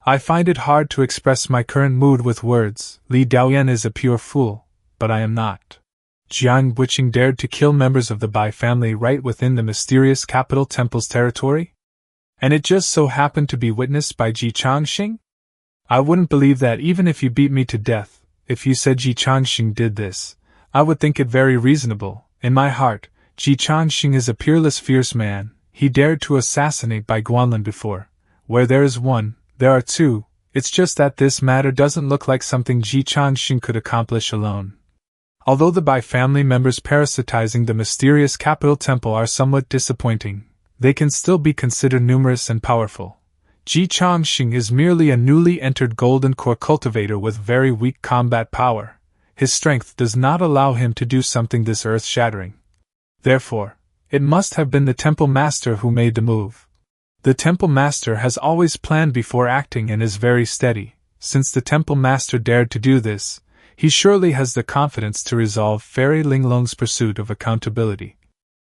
I find it hard to express my current mood with words. Li Daoyan is a pure fool, but I am not. Jiang Buqing dared to kill members of the Bai family right within the mysterious capital temple's territory? And it just so happened to be witnessed by Ji Changsheng? I wouldn't believe that even if you beat me to death. If you said Ji Changsheng did this, I would think it very reasonable. In my heart, Ji Changsheng is a peerless, fierce man. He dared to assassinate Bai Guanlin before. Where there is one, there are two. It's just that this matter doesn't look like something Ji Changsheng could accomplish alone. Although the Bai family members parasitizing the mysterious capital temple are somewhat disappointing, they can still be considered numerous and powerful. Ji Changsheng is merely a newly entered golden core cultivator with very weak combat power. His strength does not allow him to do something this earth-shattering. Therefore, it must have been the temple master who made the move. The temple master has always planned before acting and is very steady. Since the temple master dared to do this, he surely has the confidence to resolve Fairy Linglong's pursuit of accountability.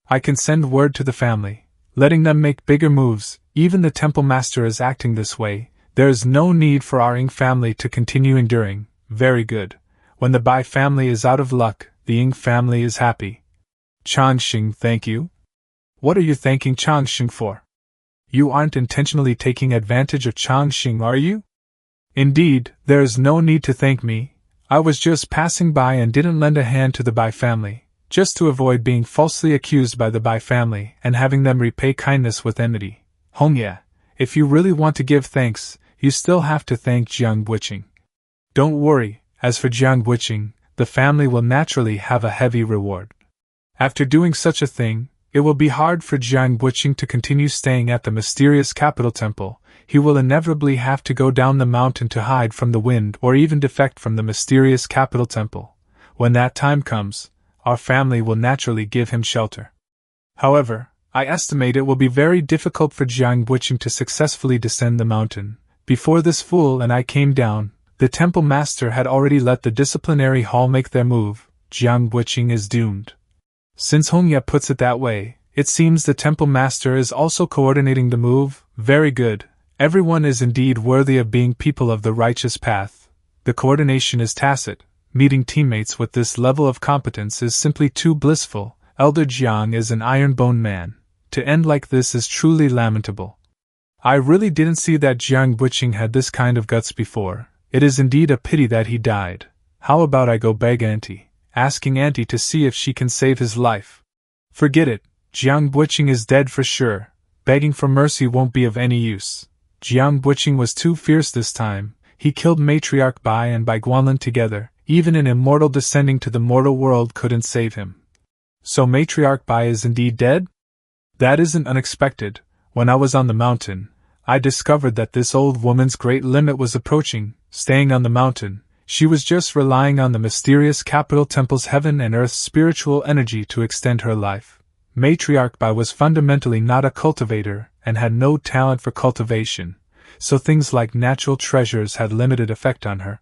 I can send word to the family, letting them make bigger moves. Even the temple master is acting this way. There is no need for our Ying family to continue enduring. Very good. When the Bai family is out of luck, the Ying family is happy. Changsheng, thank you? What are you thanking Changsheng for? You aren't intentionally taking advantage of Changsheng, are you? Indeed, there is no need to thank me. I was just passing by and didn't lend a hand to the Bai family, just to avoid being falsely accused by the Bai family and having them repay kindness with enmity. Hongya, if you really want to give thanks, you still have to thank Jiang Buqing. Don't worry, as for Jiang Buqing, the family will naturally have a heavy reward. After doing such a thing, it will be hard for Jiang Buqing to continue staying at the mysterious capital temple. He will inevitably have to go down the mountain to hide from the wind or even defect from the mysterious capital temple. When that time comes, our family will naturally give him shelter. However, I estimate it will be very difficult for Jiang Buqing to successfully descend the mountain. Before this fool and I came down, the temple master had already let the disciplinary hall make their move. Jiang Buqing is doomed. Since Hongya puts it that way, it seems the temple master is also coordinating the move. Very good. Everyone is indeed worthy of being people of the righteous path. The coordination is tacit. Meeting teammates with this level of competence is simply too blissful. Elder Jiang is an iron-boned man. To end like this is truly lamentable. I really didn't see that Jiang Buqing had this kind of guts before. It is indeed a pity that he died. How about I go beg Auntie, asking Auntie to see if she can save his life? Forget it. Jiang Buqing is dead for sure. Begging for mercy won't be of any use. Jiang Buqing was too fierce this time. He killed Matriarch Bai and Bai Guanlin together. Even an immortal descending to the mortal world couldn't save him. So Matriarch Bai is indeed dead? That isn't unexpected. When I was on the mountain, I discovered that this old woman's great limit was approaching. Staying on the mountain, she was just relying on the mysterious capital temple's heaven and earth's spiritual energy to extend her life. Matriarch Bai was fundamentally not a cultivator and had no talent for cultivation, so things like natural treasures had limited effect on her.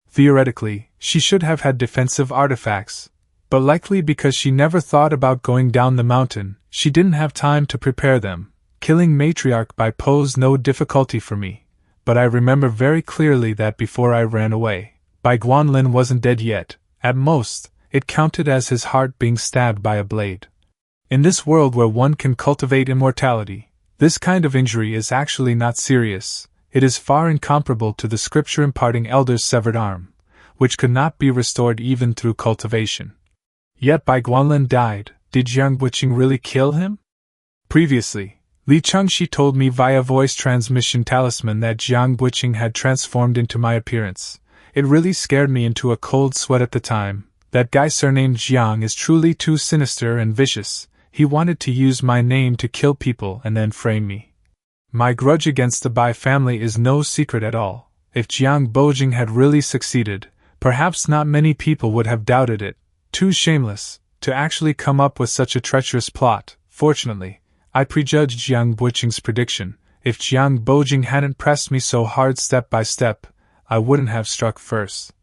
Theoretically, she should have had defensive artifacts, but likely because she never thought about going down the mountain, she didn't have time to prepare them. Killing Matriarch Bai posed no difficulty for me, but I remember very clearly that before I ran away, Bai Guanlin wasn't dead yet. At most, it counted as his heart being stabbed by a blade. In this world where one can cultivate immortality, this kind of injury is actually not serious. It is far incomparable to the scripture imparting Elder's severed arm, which could not be restored even through cultivation. Yet Bai Guanlin died. Did Jiang Buqing really kill him? Previously, Li Chengxi told me via voice transmission talisman that Jiang Buqing had transformed into my appearance. It really scared me into a cold sweat at the time. That guy surnamed Jiang is truly too sinister and vicious. He wanted to use my name to kill people and then frame me. My grudge against the Bai family is no secret at all. If Jiang Buqing had really succeeded, perhaps not many people would have doubted it. Too shameless to actually come up with such a treacherous plot. Fortunately, I prejudged Jiang Buqing's prediction. If Jiang Buqing hadn't pressed me so hard step by step, I wouldn't have struck first.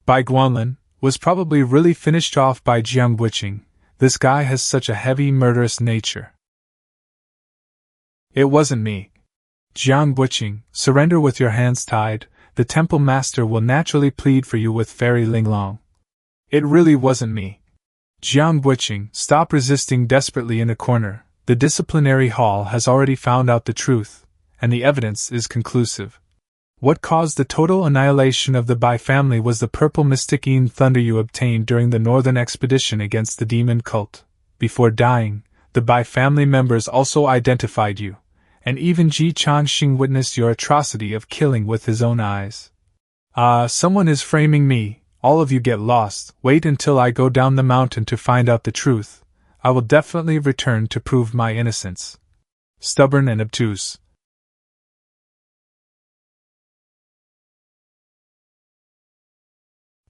Bai Guanlin was probably really finished off by Jiang Buqing. This guy has such a heavy, murderous nature. It wasn't me. Jiang Buqing, surrender with your hands tied, the temple master will naturally plead for you with fairy Linglong. It really wasn't me. Jiang Buqing, stop resisting desperately in a corner, the disciplinary hall has already found out the truth, and the evidence is conclusive. What caused the total annihilation of the Bai family was the purple mystic thunder you obtained during the northern expedition against the demon cult. Before dying, the Bai family members also identified you, and even Changsheng witnessed your atrocity of killing with his own eyes. Someone is framing me, all of you get lost, wait until I go down the mountain to find out the truth. I will definitely return to prove my innocence. Stubborn and obtuse.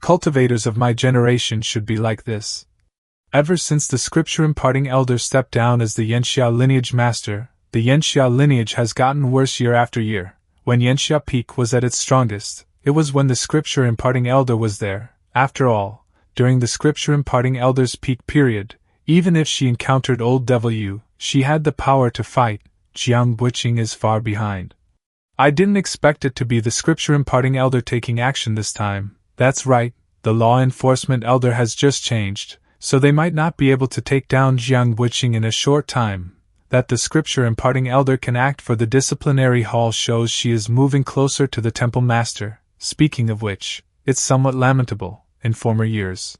Cultivators of my generation should be like this. Ever since the scripture-imparting elder stepped down as the Yanxia lineage master, the Yanxia lineage has gotten worse year after year. When Yanxia peak was at its strongest, it was when the scripture-imparting elder was there. After all, during the scripture-imparting elder's peak period, even if she encountered old devil Yu, she had the power to fight. Jiang Buqing is far behind. I didn't expect it to be the scripture-imparting elder taking action this time. That's right, the law enforcement elder has just changed, so they might not be able to take down Jiang Buqing in a short time. That the scripture-imparting elder can act for the disciplinary hall shows she is moving closer to the temple master. Speaking of which, it's somewhat lamentable, in former years,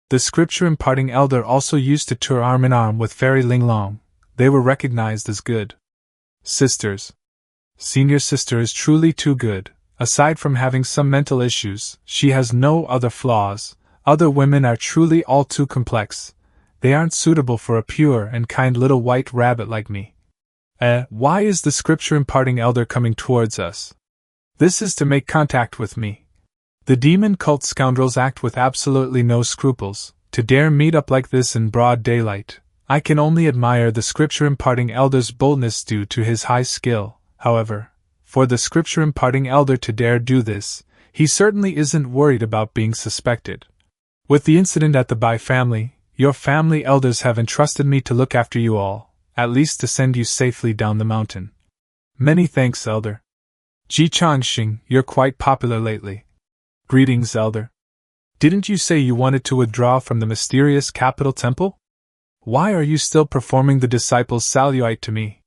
the scripture-imparting elder also used to tour arm-in-arm with Fairy Linglong. They were recognized as good sisters. Senior sister is truly too good. Aside from having some mental issues, she has no other flaws. Other women are truly all too complex. They aren't suitable for a pure and kind little white rabbit like me. Why is the scripture-imparting elder coming towards us? This is to make contact with me. The demon cult scoundrels act with absolutely no scruples. To dare meet up like this in broad daylight, I can only admire the scripture-imparting elder's boldness due to his high skill. However, for the scripture-imparting elder to dare do this, he certainly isn't worried about being suspected. With the incident at the Bai family, your family elders have entrusted me to look after you all, at least to send you safely down the mountain. Many thanks, elder. Changsheng, you're quite popular lately. Greetings, elder. Didn't you say you wanted to withdraw from the mysterious capital temple? Why are you still performing the disciples' salute to me?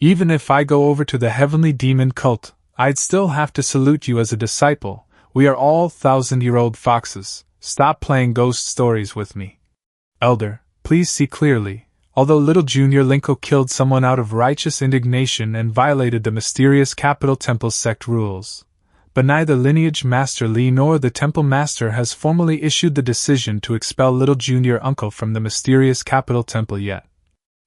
Even if I go over to the heavenly demon cult, I'd still have to salute you as a disciple. We are all 1,000-year-old foxes. Stop playing ghost stories with me. Elder, please see clearly. Although little Junior Linko killed someone out of righteous indignation and violated the mysterious capital temple sect rules, but neither lineage master Li nor the temple master has formally issued the decision to expel little junior uncle from the mysterious capital temple yet.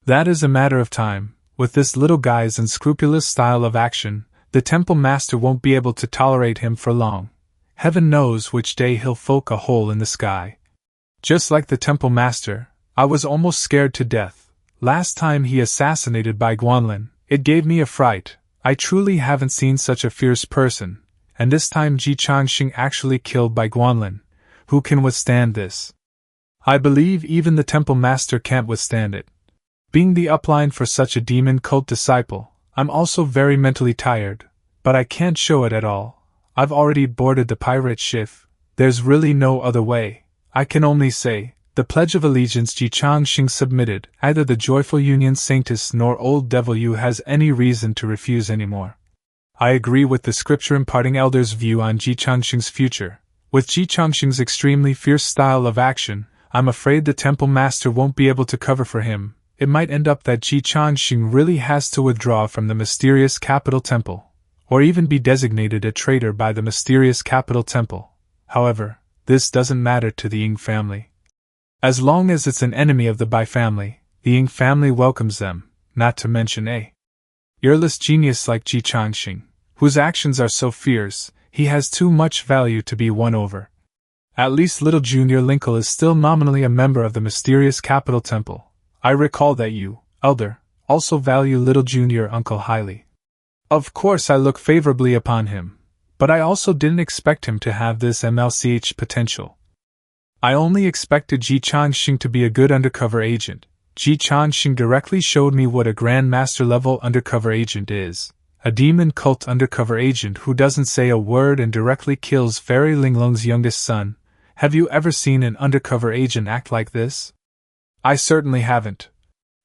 That is a matter of time. With this little guy's unscrupulous style of action, the temple master won't be able to tolerate him for long. Heaven knows which day he'll poke a hole in the sky. Just like the temple master, I was almost scared to death. Last time he assassinated Bai Guanlin, it gave me a fright. I truly haven't seen such a fierce person. And this time Changsheng actually killed Bai Guanlin. Who can withstand this? I believe even the temple master can't withstand it. Being the upline for such a demon cult disciple, I'm also very mentally tired, but I can't show it at all. I've already boarded the pirate ship. There's really no other way. I can only say, the Pledge of Allegiance Changsheng submitted, either the Joyful Union Sanctus nor Old Devil Yu has any reason to refuse anymore. I agree with the scripture-imparting elder's view on Changsheng's future. With Changsheng's extremely fierce style of action, I'm afraid the temple master won't be able to cover for him. It might end up that Changsheng really has to withdraw from the mysterious capital temple, or even be designated a traitor by the mysterious capital temple. However, this doesn't matter to the Ying family. As long as it's an enemy of the Bai family, the Ying family welcomes them, not to mention a earless genius like Changsheng, whose actions are so fierce, he has too much value to be won over. At least little Junior Linkle is still nominally a member of the mysterious capital temple. I recall that you, elder, also value little Junior Uncle highly. Of course I look favorably upon him, but I also didn't expect him to have this MLCH potential. I only expected Changsheng to be a good undercover agent. Changsheng directly showed me what a Grand Master level undercover agent is. a demon cult undercover agent who doesn't say a word and directly kills Fairy Linglong's youngest son. Have you ever seen an undercover agent act like this? I certainly haven't.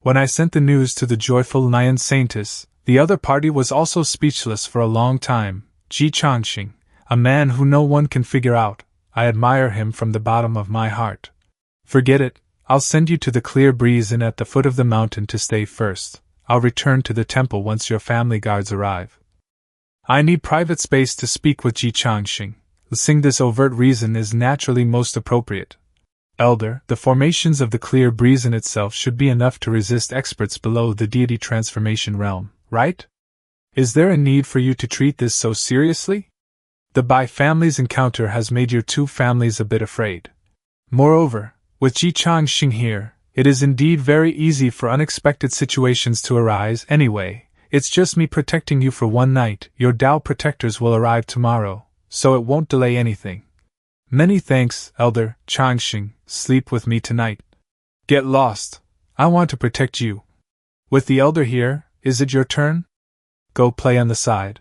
When I sent the news to the joyful Nyan Saintess, the other party was also speechless for a long time. Changsheng, a man who no one can figure out. I admire him from the bottom of my heart. Forget it, I'll send you to the clear breeze inn at the foot of the mountain to stay first. I'll return to the temple once your family guards arrive. I need private space to speak with Changsheng. Listing this overt reason is naturally most appropriate. Elder, the formations of the clear breeze in itself should be enough to resist experts below the deity transformation realm, right? Is there a need for you to treat this so seriously? The Bai family's encounter has made your two families a bit afraid. Moreover, with Changsheng here, it is indeed very easy for unexpected situations to arise anyway. It's just me protecting you for one night. Your Dao protectors will arrive tomorrow, so it won't delay anything. Many thanks, Elder Changsheng. Sleep with me tonight. Get lost. I want to protect you. With the Elder here, is it your turn? Go play on the side.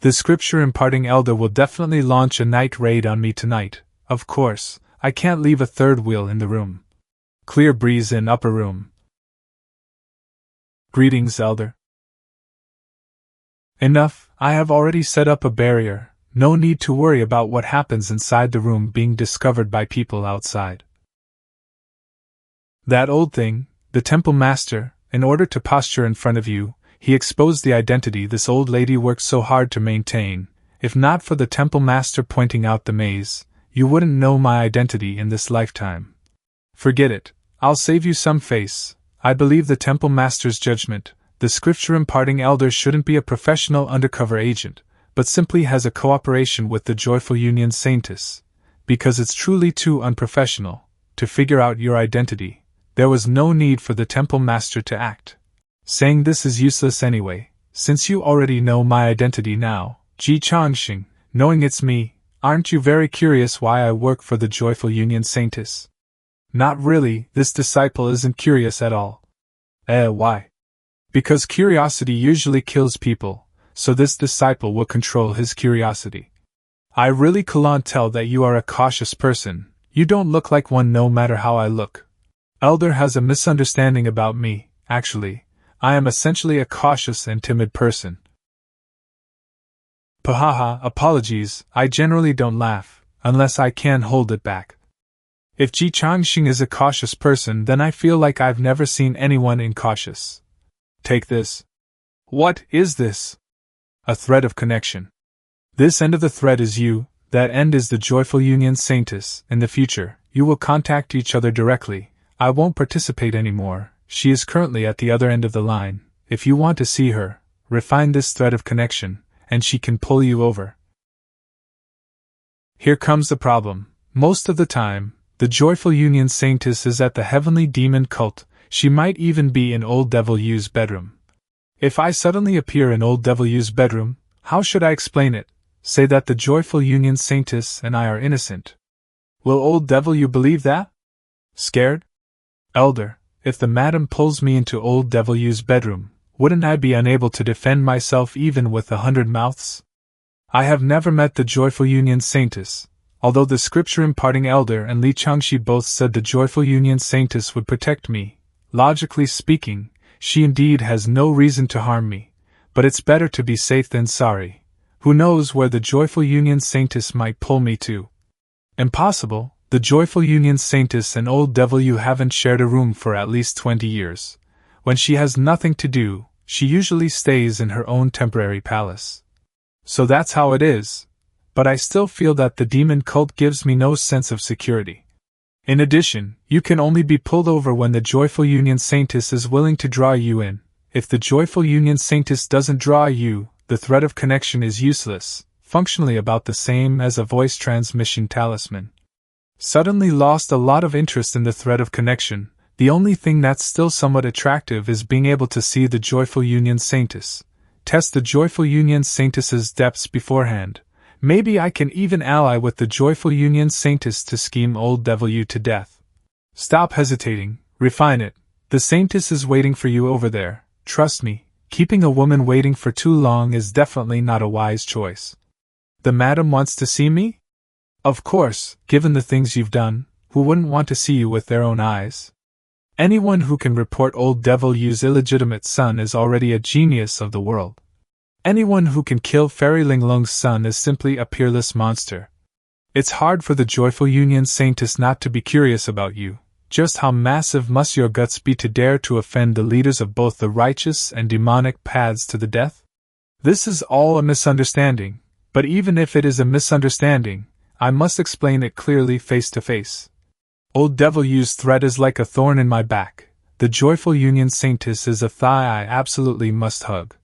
The scripture imparting Elder will definitely launch a night raid on me tonight. Of course, I can't leave a third wheel in the room. Clear breeze in upper room. Greetings, Elder. Enough, I have already set up a barrier. No need to worry about what happens inside the room being discovered by people outside. That old thing, the temple master, in order to posture in front of you, he exposed the identity this old lady worked so hard to maintain. If not for the temple master pointing out the maze, you wouldn't know my identity in this lifetime. Forget it, I'll save you some face. I believe the temple master's judgment. The scripture imparting Elder shouldn't be a professional undercover agent, but simply has a cooperation with the Joyful Union Saintess, because it's truly too unprofessional to figure out your identity. There was no need for the temple master to act. Saying this is useless anyway, since you already know my identity now. Changsheng, knowing it's me, aren't you very curious why I work for the Joyful Union Saintess? Not really, this disciple isn't curious at all. Why? Because curiosity usually kills people. So this disciple will control his curiosity. I really can't tell that you are a cautious person. You don't look like one no matter how I look. Elder has a misunderstanding about me. Actually, I am essentially a cautious and timid person. Pahaha, apologies, I generally don't laugh, unless I can hold it back. If Changsheng is a cautious person, then I feel like I've never seen anyone incautious. Take this. What is this? A thread of connection. This end of the thread is you, that end is the Joyful Union Saintess. In the future, you will contact each other directly. I won't participate anymore. She is currently at the other end of the line. If you want to see her, refine this thread of connection, and she can pull you over. Here comes the problem. Most of the time, the Joyful Union Saintess is at the Heavenly Demon Cult. She might even be in Old Devil Yu's bedroom. If I suddenly appear in Old Devil Yu's bedroom, how should I explain it? Say that the Joyful Union Saintess and I are innocent. Will Old Devil Yu believe that? Scared? Elder, if the madam pulls me into Old Devil Yu's bedroom, wouldn't I be unable to defend myself even with 100 mouths? I have never met the Joyful Union Saintess, although the scripture imparting Elder and Li Changxi both said the Joyful Union Saintess would protect me. Logically speaking, she indeed has no reason to harm me, but it's better to be safe than sorry. Who knows where the Joyful Union Saintess might pull me to? Impossible, the Joyful Union Saintess and Old Devil Yu haven't shared a room for at least 20 years. When she has nothing to do, she usually stays in her own temporary palace. So that's how it is, but I still feel that the demon cult gives me no sense of security. In addition, you can only be pulled over when the Joyful Union Saintess is willing to draw you in. If the Joyful Union Saintess doesn't draw you, the thread of connection is useless, functionally about the same as a voice transmission talisman. Suddenly lost a lot of interest in the thread of connection. The only thing that's still somewhat attractive is being able to see the Joyful Union Saintess. Test the Joyful Union Saintess's depths beforehand. Maybe I can even ally with the Joyful Union Saintess to scheme Old Devil Yu to death. Stop hesitating, refine it. The Saintess is waiting for you over there. Trust me, Keeping a woman waiting for too long is definitely not a wise choice. The madam wants to see me? Of course, given the things you've done, who wouldn't want to see you with their own eyes? Anyone who can report old devil Yu's illegitimate son is already a genius of the world. Anyone who can kill Fairy Ling Lung's son is simply a peerless monster. It's hard for the Joyful Union Saintess not to be curious about you. Just how massive must your guts be to dare to offend the leaders of both the righteous and demonic paths to the death? This is all a misunderstanding, but even if it is a misunderstanding, I must explain it clearly face to face. Old Devil Yu's threat is like a thorn in my back. The Joyful Union Saintess is a thigh I absolutely must hug.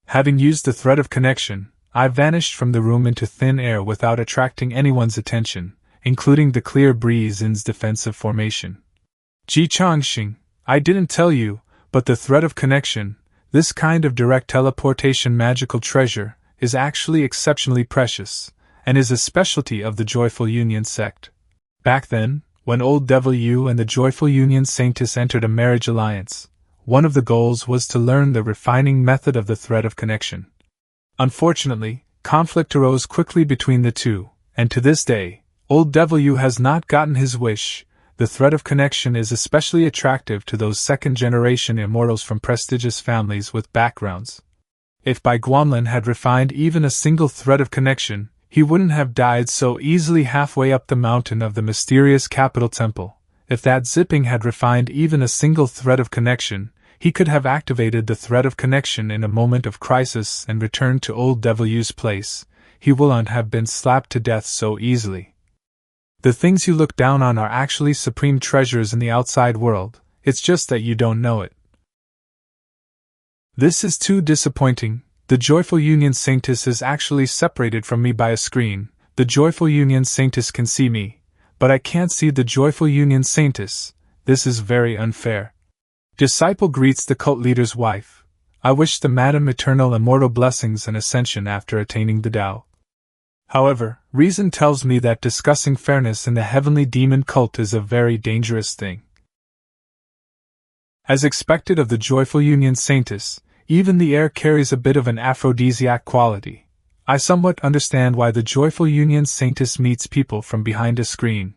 Having used the thread of connection, I vanished from the room into thin air without attracting anyone's attention, including the clear breeze in's defensive formation. Changsheng, I didn't tell you, but the thread of connection, this kind of direct teleportation magical treasure, is actually exceptionally precious, and is a specialty of the Joyful Union sect. Back then, when Old Devil Yu and the Joyful Union Saintess entered a marriage alliance, one of the goals was to learn the refining method of the thread of connection. Unfortunately, conflict arose quickly between the two, and to this day, Old Devil Yu has not gotten his wish. The thread of connection is especially attractive to those second-generation immortals from prestigious families with backgrounds. If Bai Guanlin had refined even a single thread of connection, he wouldn't have died so easily halfway up the mountain of the mysterious capital temple. If that Zipping had refined even a single thread of connection, he could have activated the thread of connection in a moment of crisis and returned to Old Devil Yu's place. He wouldn't have been slapped to death so easily. The things you look down on are actually supreme treasures in the outside world, it's just that you don't know it. This is too disappointing. The Joyful Union Saintess is actually separated from me by a screen. The Joyful Union Saintess can see me, but I can't see the Joyful Union Saintess. This is very unfair. Disciple greets the cult leader's wife. I wish the Madam eternal immortal blessings and ascension after attaining the Tao. However, reason tells me that discussing fairness in the heavenly demon cult is a very dangerous thing. As expected of the Joyful Union Saintess, even the air carries a bit of an aphrodisiac quality. I somewhat understand why the Joyful Union Saintess meets people from behind a screen.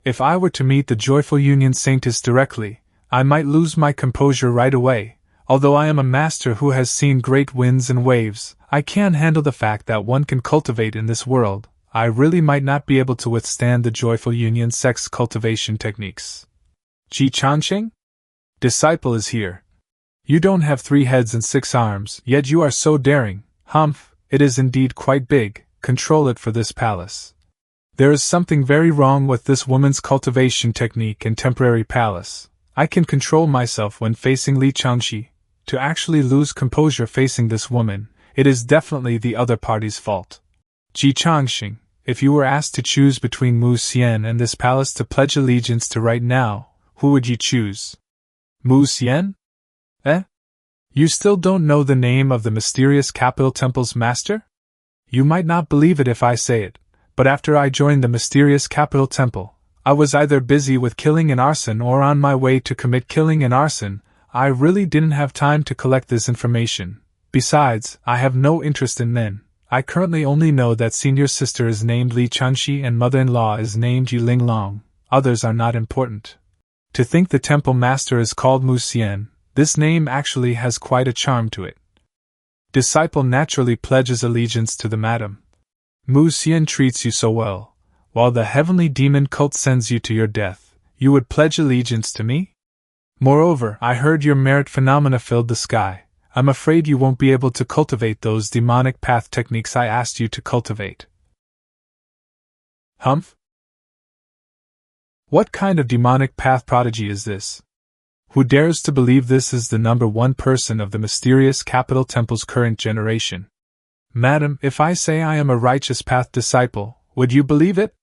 If I were to meet the Joyful Union Saintess directly, I might lose my composure right away. Although I am a master who has seen great winds and waves, I can't handle the fact that one can cultivate in this world. I really might not be able to withstand the Joyful Union Sect's cultivation techniques. Changsheng? Disciple is here. You don't have 3 heads and 6 arms, yet you are so daring. Humph, it is indeed quite big. Control it for this palace. There is something very wrong with this woman's cultivation technique and temporary palace. I can control myself when facing Li Changxi. To actually lose composure facing this woman, it is definitely the other party's fault. Changsheng, if you were asked to choose between Mu Xian and this palace to pledge allegiance to right now, who would you choose? Mu Xian? You still don't know the name of the mysterious capital temple's master? You might not believe it if I say it, but after I joined the mysterious capital temple, I was either busy with killing and arson or on my way to commit killing and arson. I really didn't have time to collect this information. Besides, I have no interest in men. I currently only know that senior sister is named Li Changxi and mother-in-law is named Yu Linglong. Others are not important. To think the temple master is called Mu Xian, this name actually has quite a charm to it. Disciple naturally pledges allegiance to the madam. Mu Xian treats you so well, while the heavenly demon cult sends you to your death. You would pledge allegiance to me? Moreover, I heard your merit phenomena filled the sky. I'm afraid you won't be able to cultivate those demonic path techniques I asked you to cultivate. Humph? What kind of demonic path prodigy is this? Who dares to believe this is the number 1 person of the mysterious capital temple's current generation? Madam, if I say I am a righteous path disciple, would you believe it?